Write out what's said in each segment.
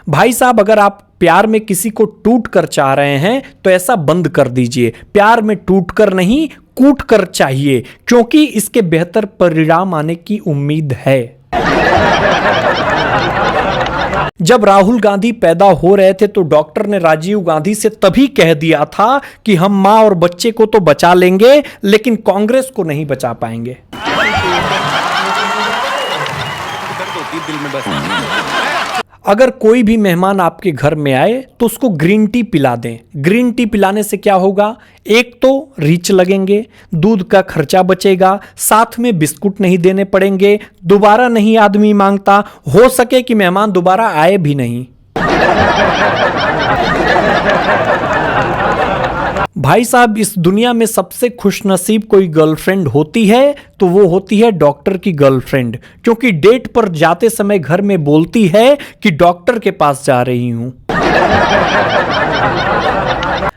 भाई साहब, अगर आप प्यार में किसी को टूट कर चाह रहे हैं तो ऐसा बंद कर दीजिए। प्यार में टूट कर नहीं, कूट कर चाहिए, क्योंकि इसके बेहतर परिणाम आने की उम्मीद है। जब राहुल गांधी पैदा हो रहे थे तो डॉक्टर ने राजीव गांधी से तभी कह दिया था कि हम मां और बच्चे को तो बचा लेंगे, लेकिन कांग्रेस को नहीं बचा पाएंगे। अगर कोई भी मेहमान आपके घर में आए तो उसको ग्रीन टी पिला दें। ग्रीन टी पिलाने से क्या होगा? एक तो रीच लगेंगे, दूध का खर्चा बचेगा, साथ में बिस्कुट नहीं देने पड़ेंगे, दोबारा नहीं आदमी मांगता, हो सके कि मेहमान दोबारा आए भी नहीं। भाई साहब, इस दुनिया में सबसे खुशनसीब कोई गर्लफ्रेंड होती है तो वो होती है डॉक्टर की गर्लफ्रेंड, क्योंकि डेट पर जाते समय घर में बोलती है कि डॉक्टर के पास जा रही हूं।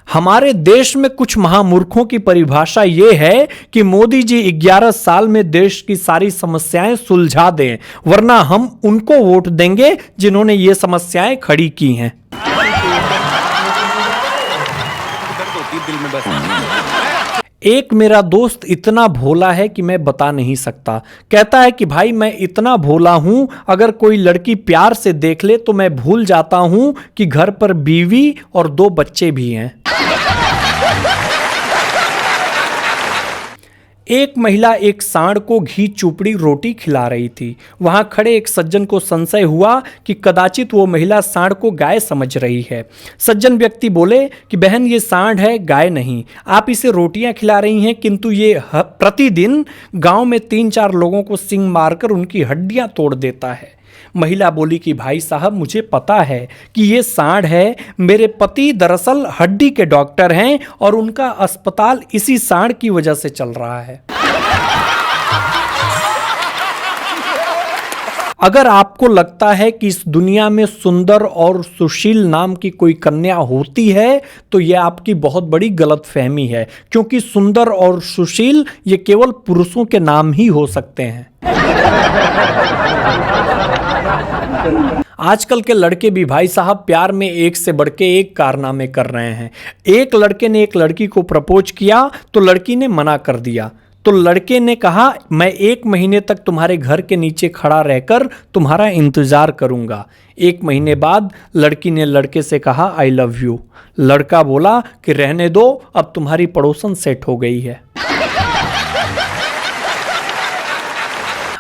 हमारे देश में कुछ महामूर्खों की परिभाषा ये है कि मोदी जी 11 साल में देश की सारी समस्याएं सुलझा दें, वरना हम उनको वोट देंगे जिन्होंने ये समस्याएं खड़ी की हैं। एक मेरा दोस्त इतना भोला है कि मैं बता नहीं सकता। कहता है कि भाई, मैं इतना भोला हूं, अगर कोई लड़की प्यार से देख ले तो मैं भूल जाता हूं कि घर पर बीवी और 2 बच्चे भी हैं। एक महिला एक सांड को घी चुपड़ी रोटी खिला रही थी। वहां खड़े एक सज्जन को संशय हुआ कि कदाचित वो महिला सांड को गाय समझ रही है। सज्जन व्यक्ति बोले कि बहन, ये सांड है, गाय नहीं। आप इसे रोटियां खिला रही हैं, किंतु ये प्रतिदिन गांव में 3-4 लोगों को सींग मारकर उनकी हड्डियां तोड़ देता है। महिला बोली कि भाई साहब, मुझे पता है कि ये सांड है। मेरे पति दरअसल हड्डी के डॉक्टर हैं और उनका अस्पताल इसी सांड की वजह से चल रहा है। अगर आपको लगता है कि इस दुनिया में सुंदर और सुशील नाम की कोई कन्या होती है तो यह आपकी बहुत बड़ी गलतफहमी है, क्योंकि सुंदर और सुशील ये केवल पुरुषों के नाम ही हो सकते हैं। आजकल के लड़के भी भाई साहब प्यार में एक से बढ़ के एक कारनामे कर रहे हैं। एक लड़के ने एक लड़की को प्रपोज किया तो लड़की ने मना कर दिया, तो लड़के ने कहा मैं 1 महीने तक तुम्हारे घर के नीचे खड़ा रहकर तुम्हारा इंतजार करूंगा। 1 महीने बाद लड़की ने लड़के से कहा आई लव यू। लड़का बोला कि रहने दो, अब तुम्हारी पड़ोसन सेट हो गई है।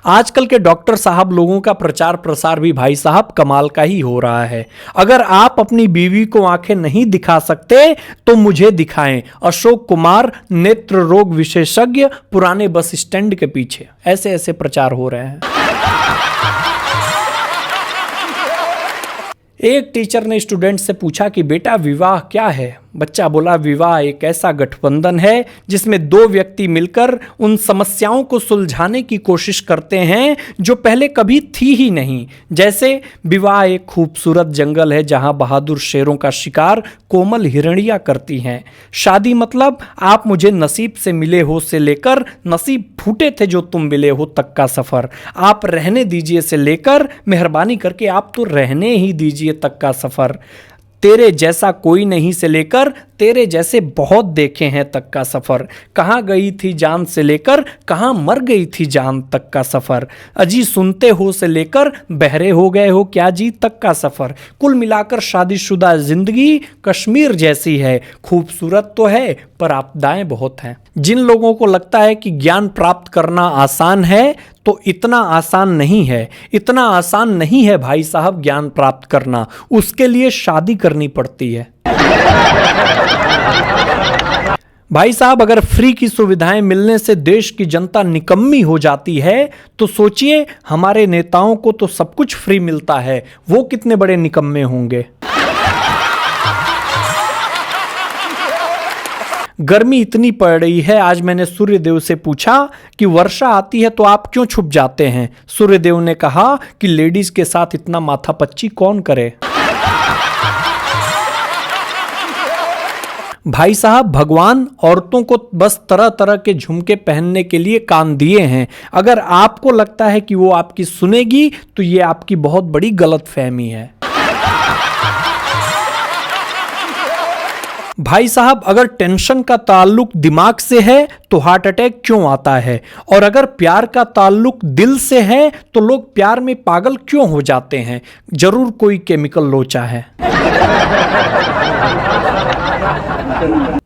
आजकल के डॉक्टर साहब लोगों का प्रचार प्रसार भी भाई साहब कमाल का ही हो रहा है। अगर आप अपनी बीवी को आंखें नहीं दिखा सकते तो मुझे दिखाएं। अशोक कुमार, नेत्र रोग विशेषज्ञ, पुराने बस स्टैंड के पीछे। ऐसे ऐसे प्रचार हो रहे हैं। एक टीचर ने स्टूडेंट से पूछा कि बेटा, विवाह क्या है? बच्चा बोला, विवाह एक ऐसा गठबंधन है जिसमें 2 व्यक्ति मिलकर उन समस्याओं को सुलझाने की कोशिश करते हैं जो पहले कभी थी ही नहीं। जैसे विवाह एक खूबसूरत जंगल है जहां बहादुर शेरों का शिकार कोमल हिरणियां करती हैं। शादी मतलब आप मुझे नसीब से मिले हो से लेकर नसीब फूटे थे जो तुम मिले हो तक का सफर। आप रहने दीजिए से लेकर मेहरबानी करके आप तो रहने ही दीजिए तक का सफर। तेरे जैसा कोई नहीं से लेकर तेरे जैसे बहुत देखे हैं तक का सफर। कहाँ गई थी जान से लेकर कहाँ मर गई थी जान तक का सफर। अजी सुनते हो से लेकर बहरे हो गए हो क्या जी तक का सफर। कुल मिलाकर शादीशुदा जिंदगी कश्मीर जैसी है। खूबसूरत तो है पर आपदाएं बहुत हैं। जिन लोगों को लगता है कि ज्ञान प्राप्त करना आसान है तो इतना आसान नहीं है। इतना आसान नहीं है भाई साहब ज्ञान प्राप्त करना, उसके लिए शादी करनी पड़ती है। भाई साहब, अगर फ्री की सुविधाएं मिलने से देश की जनता निकम्मी हो जाती है तो सोचिए हमारे नेताओं को तो सब कुछ फ्री मिलता है, वो कितने बड़े निकम्मे होंगे। गर्मी इतनी पड़ रही है, आज मैंने सूर्यदेव से पूछा कि वर्षा आती है तो आप क्यों छुप जाते हैं। सूर्यदेव ने कहा कि लेडीज के साथ इतना माथापच्ची कौन करे। भाई साहब, भगवान औरतों को बस तरह तरह के झुमके पहनने के लिए कान दिए हैं। अगर आपको लगता है कि वो आपकी सुनेगी तो ये आपकी बहुत बड़ी गलतफहमी है। भाई साहब, अगर टेंशन का ताल्लुक दिमाग से है तो हार्ट अटैक क्यों आता है, और अगर प्यार का ताल्लुक दिल से है तो लोग प्यार में पागल क्यों हो जाते हैं? जरूर कोई केमिकल लोचा है।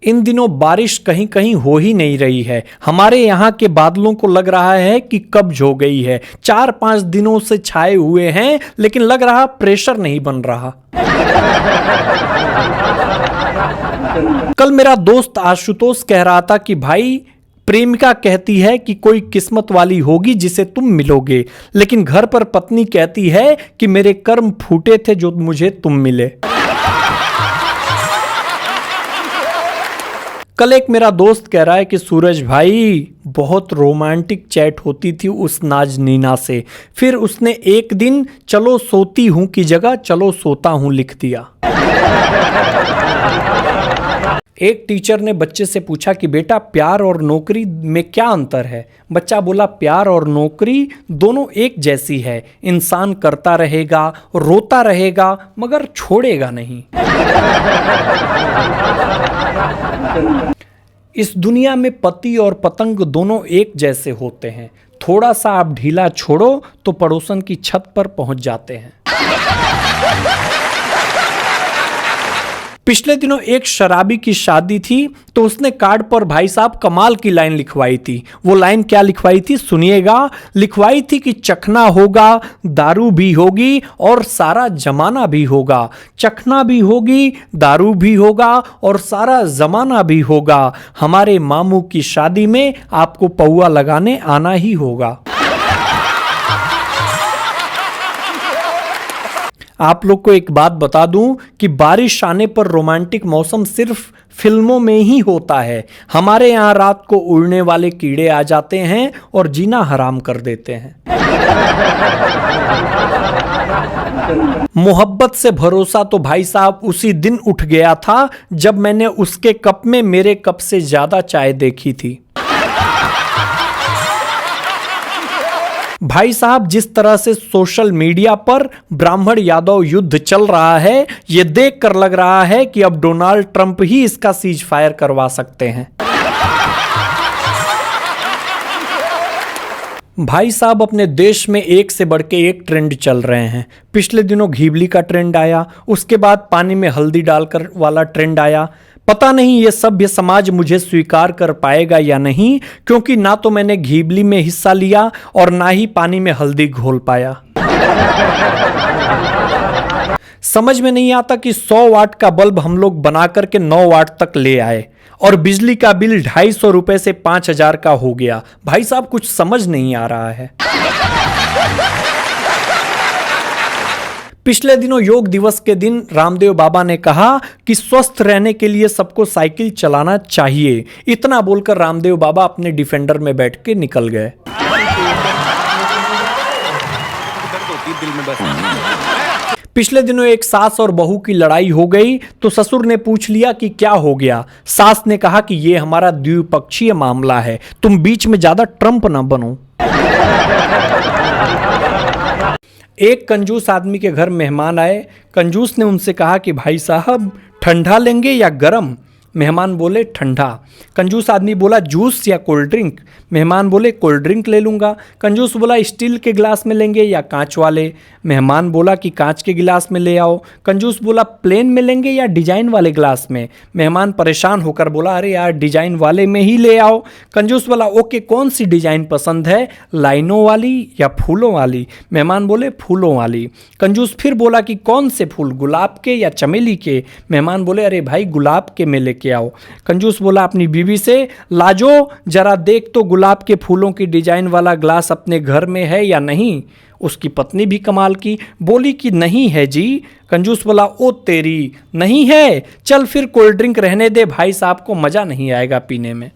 इन दिनों बारिश कहीं कहीं हो ही नहीं रही है। हमारे यहाँ के बादलों को लग रहा है कि कब्ज हो गई है। 4-5 दिनों से छाए हुए हैं, लेकिन लग रहा प्रेशर नहीं बन रहा। कल मेरा दोस्त आशुतोष कह रहा था कि भाई, प्रेमिका कहती है कि कोई किस्मत वाली होगी जिसे तुम मिलोगे, लेकिन घर पर पत्नी कहती है कि मेरे कर्म फूटे थे जो मुझे तुम मिले। कल एक मेरा दोस्त कह रहा है कि सूरज भाई, बहुत रोमांटिक चैट होती थी उस नाजनीना से, फिर उसने एक दिन चलो सोती हूं की जगह चलो सोता हूं लिख दिया। एक टीचर ने बच्चे से पूछा कि बेटा, प्यार और नौकरी में क्या अंतर है? बच्चा बोला, प्यार और नौकरी दोनों एक जैसी है। इंसान करता रहेगा, रोता रहेगा, मगर छोड़ेगा नहीं। इस दुनिया में पति और पतंग दोनों एक जैसे होते हैं। थोड़ा सा आप ढीला छोड़ो तो पड़ोसन की छत पर पहुंच जाते हैं। पिछले दिनों एक शराबी की शादी थी, तो उसने कार्ड पर भाई साहब कमाल की लाइन लिखवाई थी। वो लाइन क्या लिखवाई थी सुनिएगा। लिखवाई थी कि चखना होगा, दारू भी होगी और सारा जमाना भी होगा। चखना भी होगी, दारू भी होगा और सारा जमाना भी होगा। हमारे मामू की शादी में आपको पौआ लगाने आना ही होगा। आप लोग को एक बात बता दूं कि बारिश आने पर रोमांटिक मौसम सिर्फ फिल्मों में ही होता है। हमारे यहाँ रात को उड़ने वाले कीड़े आ जाते हैं और जीना हराम कर देते हैं। मोहब्बत से भरोसा तो भाई साहब उसी दिन उठ गया था जब मैंने उसके कप में मेरे कप से ज्यादा चाय देखी थी। भाई साहब, जिस तरह से सोशल मीडिया पर ब्राह्मण यादव युद्ध चल रहा है, यह देखकर लग रहा है कि अब डोनाल्ड ट्रंप ही इसका सीज फायर करवा सकते हैं। भाई साहब, अपने देश में एक से बढ़ के एक ट्रेंड चल रहे हैं। पिछले दिनों घीबली का ट्रेंड आया, उसके बाद पानी में हल्दी डालकर वाला ट्रेंड आया। पता नहीं ये सभ्य समाज मुझे स्वीकार कर पाएगा या नहीं, क्योंकि ना तो मैंने घीबली में हिस्सा लिया और ना ही पानी में हल्दी घोल पाया। समझ में नहीं आता कि 100 वाट का बल्ब हम लोग बना करके 9 वाट तक ले आए और बिजली का बिल 250 रुपए से 5000 का हो गया। भाई साहब, कुछ समझ नहीं आ रहा है। पिछले दिनों योग दिवस के दिन रामदेव बाबा ने कहा कि स्वस्थ रहने के लिए सबको साइकिल चलाना चाहिए। इतना बोलकर रामदेव बाबा अपने डिफेंडर में बैठ के निकल गए। पिछले दिनों एक सास और बहू की लड़ाई हो गई तो ससुर ने पूछ लिया कि क्या हो गया। सास ने कहा कि यह हमारा द्विपक्षीय मामला है, तुम बीच में ज्यादा ट्रंप ना बनो। एक कंजूस आदमी के घर मेहमान आए। कंजूस ने उनसे कहा कि भाई साहब, ठंडा लेंगे या गरम? मेहमान बोले ठंडा। कंजूस आदमी बोला जूस या कोल्ड ड्रिंक? मेहमान बोले कोल्ड ड्रिंक ले लूँगा। कंजूस बोला स्टील के गिलास में लेंगे या कांच वाले? मेहमान बोला कि कांच के गिलास में ले आओ। कंजूस बोला प्लेन में लेंगे या डिजाइन वाले गिलास में? मेहमान परेशान होकर बोला अरे यार, डिजाइन वाले में ही ले आओ। कंजूस बोला ओके, कौन सी डिजाइन पसंद है, लाइनों वाली या फूलों वाली? मेहमान बोले फूलों वाली। कंजूस फिर बोला कि कौन से फूल, गुलाब के या चमेली के? मेहमान बोले अरे भाई, गुलाब के में लेके आओ। कंजूस बोला अपनी बीवी से, लाजो जरा देख तो गुलाब के फूलों की डिजाइन वाला ग्लास अपने घर में है या नहीं? उसकी पत्नी भी कमाल की, बोली कि नहीं है जी। कंजूस बोला ओ तेरी, नहीं है? चल फिर कोल्ड ड्रिंक रहने दे, भाई साहब को मजा नहीं आएगा पीने में।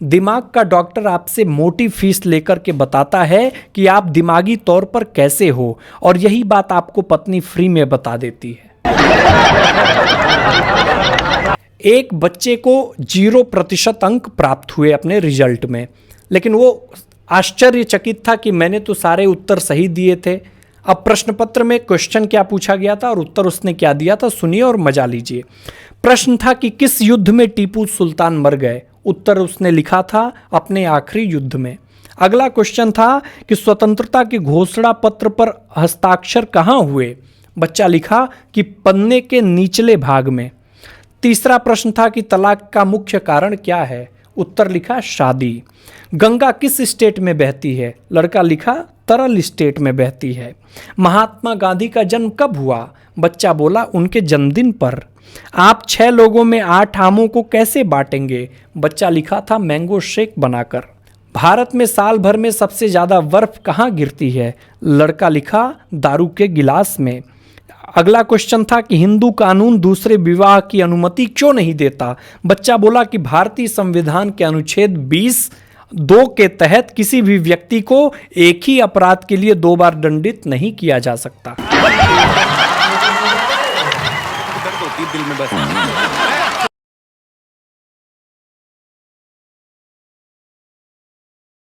दिमाग का डॉक्टर आपसे मोटी फीस लेकर के बताता है कि आप दिमागी तौर पर कैसे हो, और यही बात आपको पत्नी फ्री में बता देती है। एक बच्चे को 0% अंक प्राप्त हुए अपने रिजल्ट में, लेकिन वो आश्चर्यचकित था कि मैंने तो सारे उत्तर सही दिए थे। अब प्रश्न पत्र में क्वेश्चन क्या पूछा गया था और उत्तर उसने क्या दिया था, सुनिए और मजा लीजिए। प्रश्न था कि किस युद्ध में टीपू सुल्तान मर गए। उत्तर उसने लिखा था अपने आखिरी युद्ध में। अगला क्वेश्चन था कि स्वतंत्रता के घोषणा पत्र पर हस्ताक्षर कहाँ हुए। बच्चा लिखा कि पन्ने के निचले भाग में। तीसरा प्रश्न था कि तलाक का मुख्य कारण क्या है। उत्तर लिखा शादी। गंगा किस स्टेट में बहती है। लड़का लिखा तरल स्टेट में बहती है। महात्मा गांधी का जन्म कब हुआ। बच्चा बोला उनके जन्मदिन पर। आप 6 लोगों में 8 आमों को कैसे बांटेंगे। बच्चा लिखा था मैंगो शेक बनाकर। भारत में साल भर में सबसे ज़्यादा बर्फ कहाँ गिरती है। लड़का लिखा दारू के गिलास में। अगला क्वेश्चन था कि हिंदू कानून दूसरे विवाह की अनुमति क्यों नहीं देता। बच्चा बोला कि भारतीय संविधान के अनुच्छेद 20(2) के तहत किसी भी व्यक्ति को एक ही अपराध के लिए 2 बार दंडित नहीं किया जा सकता। दिल में बस